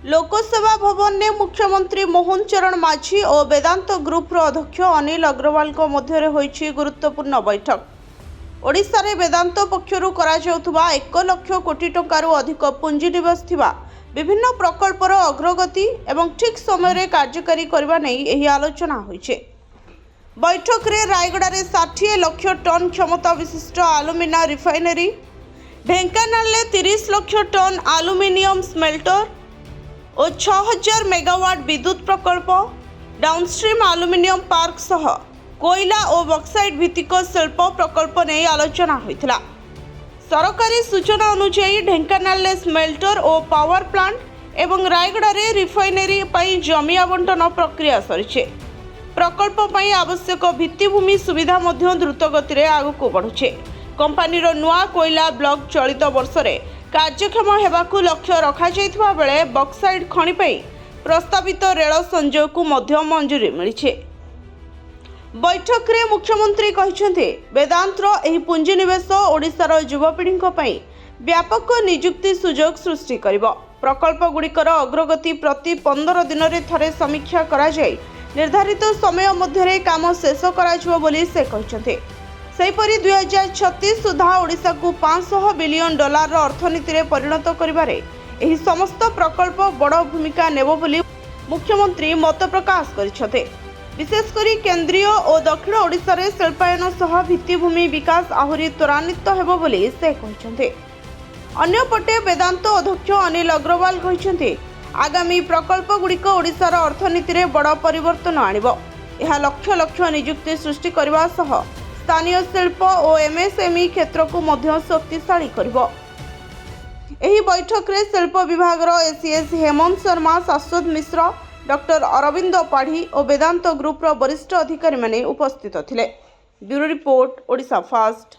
लोकसेवा भवन ने मुख्यमंत्री मोहन चरण माझी और वेदांत ग्रुप अध्यक्ष अनिल अग्रवाल मध्य होईछि गुरुत्वपूर्ण बैठक। ओडिशा रे वेदांत पक्षरु करा जाउथुबा 1 लाख कोटी टंकारु अधिक पुंजीनिवेश थिबा विभिन्न प्रकल्पर अग्रगति एवं ठीक समय रे कार्यकारी करबा नै एही आलोचना होईछि। बैठक रे रायगड़ा रे 60 लाख टन क्षमता विशिष्ट आलुमिना रिफाइनरी, ढेंकानाल ले 30 लाख टन आलुमिनियम स्मेल्टर और 6000 मेगावाट विद्युत प्रकल्प, डाउनस्ट्रीम आलुमिनियम पार्क सह कोयला और बक्साइट भित्तिक शिल्प प्रकल्प नहीं आलोचना होइथिला। सरकारी सूचना अनुसार ढेंकानाल ले स्मेल्टर और पावर प्लांट एवं रायगड़ा रे रिफाइनरी पई जमी आवंटन प्रक्रिया सरिछे। प्रकल्प पई आवश्यक भित्तिभूमि सुविधा मध्य द्रुत गति रे आगु बढ़ुछे। कंपनीर नुआ कोयला ब्लॉक चलित वर्ष रे कार्यक्षम हेबाकु लक्ष्य रखा जाइथिबा बेले बक्साइट खଣି पई प्रस्तावित रेल संजोग को मध्य मंजूरी मिलिछे। बैठक रे मुख्यमंत्री कहिसेंते वेदांतर एही पुंजीनिवेश ओडिशार युवपीढ़ी पई व्यापक नियुक्ति सुजोग सृष्टि करिवो। प्रकल्प गुड़िकर अग्रगति प्रति 15 दिन रे थरे समीक्षा करा जाय निर्धारित समय मध्य काम शेष कराजिवो बोली से कहिसेंते। सेहीपरि 2036 सुधा ओडिशा को $500 बिलियन अर्थनीति रे परिणत करिबारे एही समस्त प्रकल्प बड़ भूमिका नेबो बोली मुख्यमंत्री मत प्रकाश करिसेंते। विशेषकर केंद्रीय और दक्षिण ओडिशा रे शिल्पायन सह भित्तिभूमि विकास आहुरी त्वरान्वित हेबो बोली से कहिसेंते। अन्यपटे वेदांत अध्यक्ष अनिल अग्रवाल कहिसेंते आगामी प्रकल्प गुड़िक ओडिशार अर्थनीति रे बड़ परिवर्तन आनिबो। यह लक्ष लक्ष नियुक्ति सृष्टि करबा सह स्थानीय शिल्प और एमएसएमई क्षेत्र को मध्य शक्तिशाली करिबो। एही बैठक रे शिल्प विभाग एसीएस हेमंत शर्मा, शाश्वत मिश्र, डॉक्टर अरविंद पाढ़ी और वेदांत ग्रुप वरिष्ठ अधिकारी माने उपस्थित थिले। Bureau report, Odisha fast.